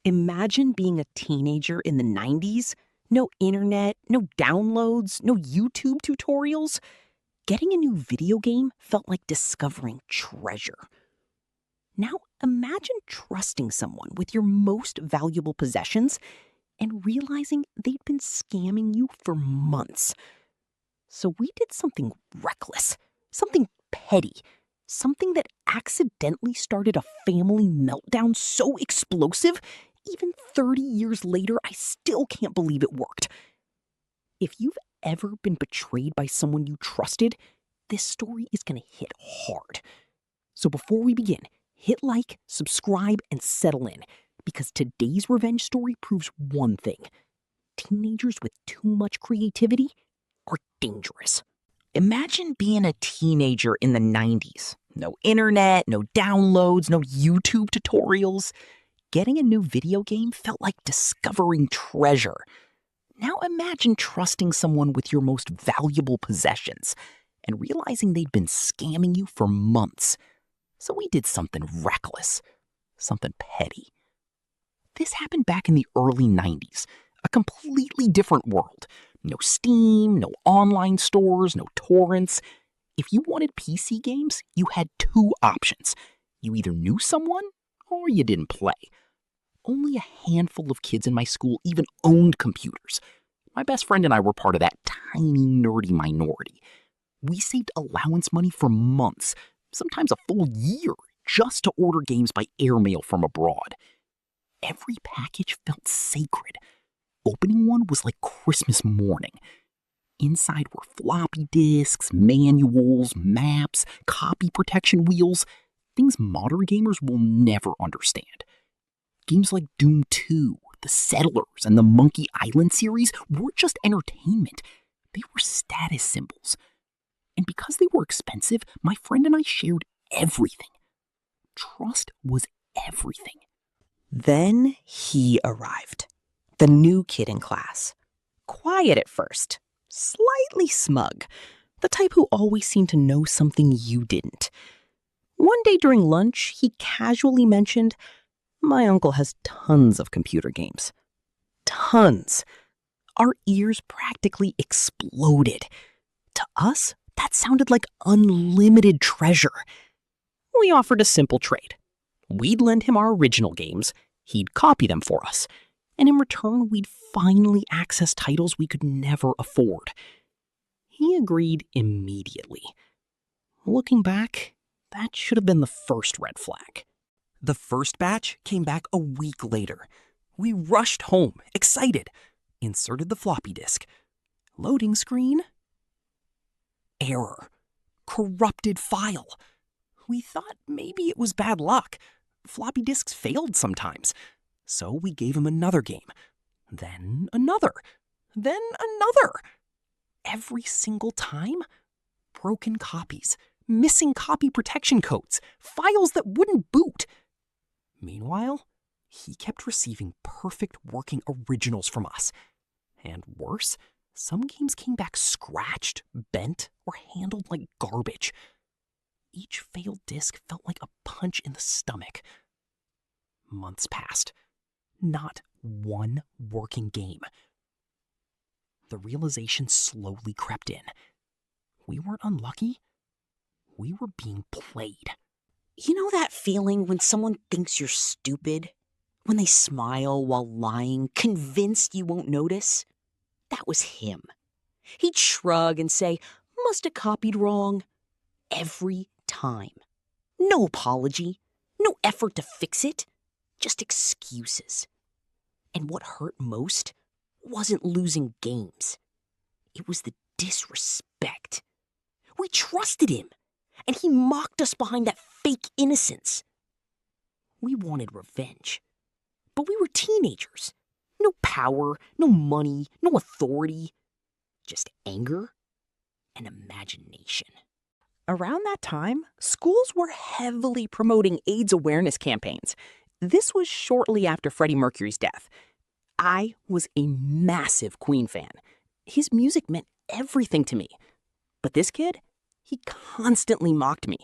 Imagine being a teenager in the 90s. No internet, no downloads, no YouTube tutorials. Getting a new video game felt like discovering treasure. Now imagine trusting someone with your most valuable possessions and realizing they'd been scamming you for months. So we did something reckless, something petty, something that accidentally started a family meltdown so explosive, even 30 years later, I still can't believe it worked. If you've ever been betrayed by someone you trusted, this story is going to hit hard. So before we begin, hit like, subscribe, and settle in, because today's revenge story proves one thing. Teenagers with too much creativity are dangerous. Imagine being a teenager in the 90s. No internet, no downloads, no YouTube tutorials. Getting a new video game felt like discovering treasure. Now imagine trusting someone with your most valuable possessions and realizing they'd been scamming you for months. So we did something reckless, something petty. This happened back in the early 90s, a completely different world. No Steam, no online stores, no torrents. If you wanted PC games, you had two options. You either knew someone or you didn't play. Only a handful of kids in my school even owned computers. My best friend and I were part of that tiny, nerdy minority. We saved allowance money for months, sometimes a full year, just to order games by airmail from abroad. Every package felt sacred. Opening one was like Christmas morning. Inside were floppy disks, manuals, maps, copy protection wheels, things modern gamers will never understand. Games like Doom 2, The Settlers, and the Monkey Island series weren't just entertainment. They were status symbols. And because they were expensive, my friend and I shared everything. Trust was everything. Then he arrived. The new kid in class. Quiet at first, slightly smug. The type who always seemed to know something you didn't. One day during lunch, he casually mentioned, "My uncle has tons of computer games." Tons. Our ears practically exploded. To us, that sounded like unlimited treasure. We offered a simple trade. We'd lend him our original games, he'd copy them for us, and in return, we'd finally access titles we could never afford. He agreed immediately. Looking back, that should have been the first red flag. The first batch came back a week later. We rushed home, excited, inserted the floppy disk. Loading screen. Error. Corrupted file. We thought maybe it was bad luck. Floppy disks failed sometimes. So we gave him another game. Then another. Then another. Every single time, broken copies, missing copy protection codes, files that wouldn't boot. Meanwhile, he kept receiving perfect working originals from us. And worse, some games came back scratched, bent, or handled like garbage. Each failed disc felt like a punch in the stomach. Months passed. Not one working game. The realization slowly crept in. We weren't unlucky. We were being played. You know that feeling when someone thinks you're stupid? When they smile while lying, convinced you won't notice? That was him. He'd shrug and say, "Must have copied wrong." Every time. No apology. No effort to fix it. Just excuses. And what hurt most wasn't losing games. It was the disrespect. We trusted him, and he mocked us behind that fake innocence. We wanted revenge, but we were teenagers. No power, no money, no authority. Just anger and imagination. Around that time, schools were heavily promoting AIDS awareness campaigns. This was shortly after Freddie Mercury's death. I was a massive Queen fan. His music meant everything to me. But this kid, he constantly mocked me,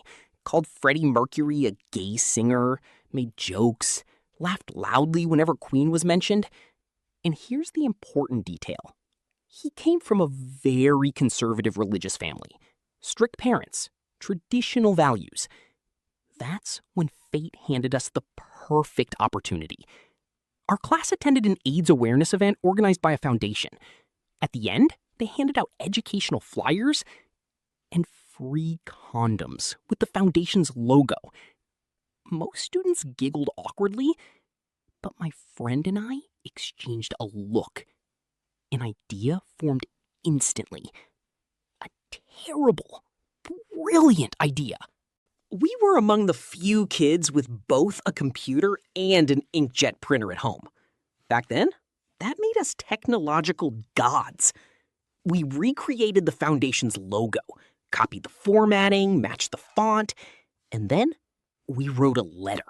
called Freddie Mercury a gay singer, made jokes, laughed loudly whenever Queen was mentioned. And here's the important detail. He came from a very conservative religious family. Strict parents, traditional values. That's when fate handed us the perfect opportunity. Our class attended an AIDS awareness event organized by a foundation. At the end, they handed out educational flyers and free condoms with the foundation's logo. Most students giggled awkwardly, but my friend and I exchanged a look. An idea formed instantly. A terrible, brilliant idea. We were among the few kids with both a computer and an inkjet printer at home. Back then, that made us technological gods. We recreated the foundation's logo, copied the formatting, matched the font, and then we wrote a letter.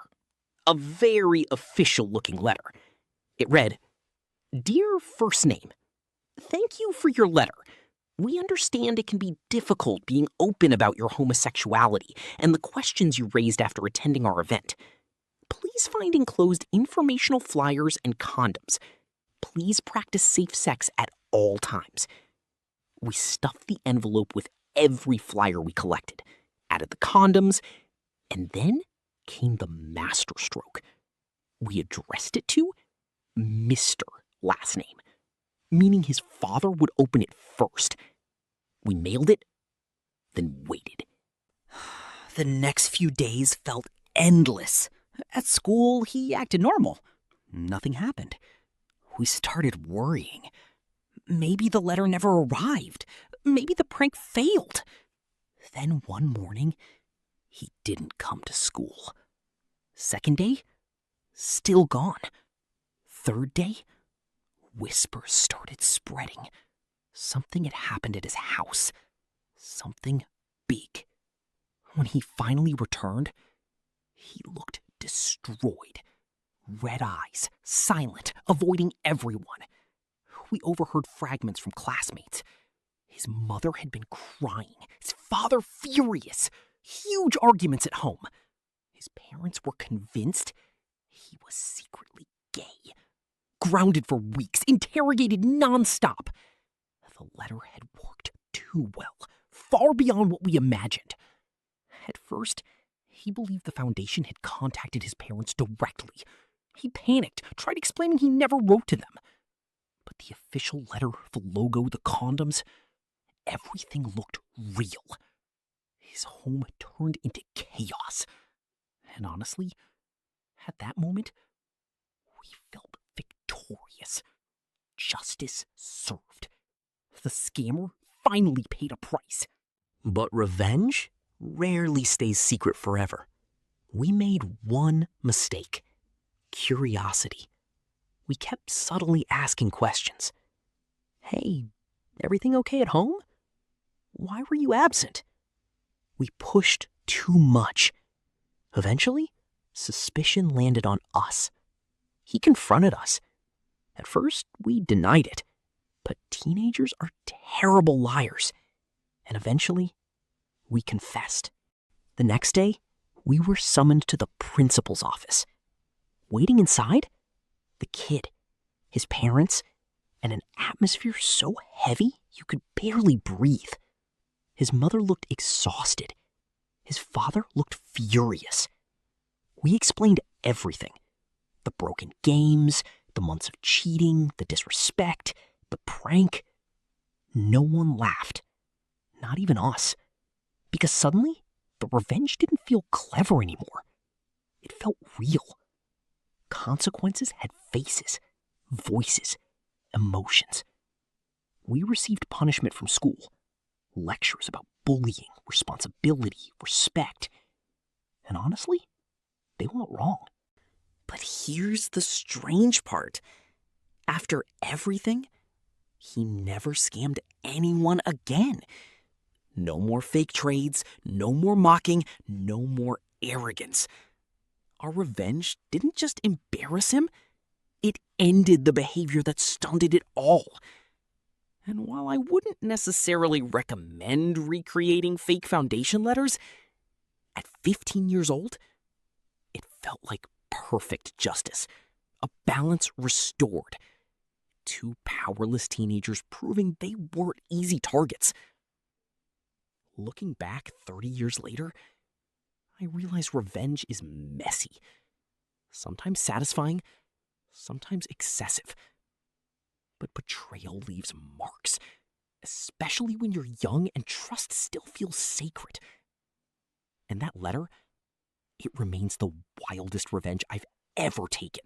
A very official-looking letter. It read, "Dear First Name, thank you for your letter. We understand it can be difficult being open about your homosexuality and the questions you raised after attending our event. Please find enclosed informational flyers and condoms. Please practice safe sex at all times." We stuffed the envelope with every flyer we collected, added the condoms, and then came the masterstroke. We addressed it to Mr. Last Name, meaning his father would open it first. We mailed it, then waited. The next few days felt endless. At school, he acted normal. Nothing happened. We started worrying. Maybe the letter never arrived. Maybe the prank failed. Then one morning, he didn't come to school. Second day, still gone. Third day, whispers started spreading. Something had happened at his house. Something big. When he finally returned, he looked destroyed. Red eyes, silent, avoiding everyone. We overheard fragments from classmates. His mother had been crying, his father furious. Huge arguments at home. His parents were convinced he was secretly gay. Grounded for weeks, interrogated nonstop. The letter had worked too well, far beyond what we imagined. At first, he believed the foundation had contacted his parents directly. He panicked, tried explaining he never wrote to them. But the official letter, the logo, the condoms, everything looked real. His home turned into chaos. And honestly, at that moment, we felt victorious. Justice served. The scammer finally paid a price. But revenge rarely stays secret forever. We made one mistake. Curiosity. We kept subtly asking questions. Hey, everything okay at home? Why were you absent? We pushed too much. Eventually, suspicion landed on us. He confronted us. At first, we denied it. But teenagers are terrible liars. And eventually, we confessed. The next day, we were summoned to the principal's office. Waiting inside, the kid, his parents, and an atmosphere so heavy you could barely breathe. His mother looked exhausted. His father looked furious. We explained everything. The broken games, the months of cheating, the disrespect, the prank. No one laughed. Not even us. Because suddenly, the revenge didn't feel clever anymore. It felt real. Consequences had faces, voices, emotions. We received punishment from school. Lectures about bullying, responsibility, respect. And honestly, they weren't wrong. But here's the strange part. After everything, he never scammed anyone again. No more fake trades, no more mocking, no more arrogance. Our revenge didn't just embarrass him, it ended the behavior that stunted it all. And while I wouldn't necessarily recommend recreating fake foundation letters, at 15 years old, it felt like perfect justice, a balance restored. Two powerless teenagers proving they weren't easy targets. Looking back 30 years later, I realize revenge is messy, sometimes satisfying, sometimes excessive. But betrayal leaves marks, especially when you're young and trust still feels sacred. And that letter, it remains the wildest revenge I've ever taken.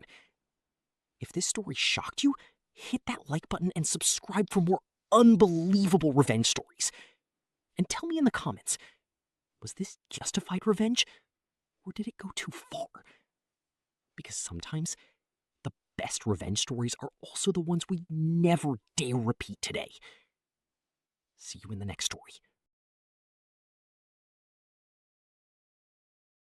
If this story shocked you, hit that like button and subscribe for more unbelievable revenge stories. And tell me in the comments, was this justified revenge, or did it go too far? Because sometimes the best revenge stories are also the ones we never dare repeat today. See you in the next story.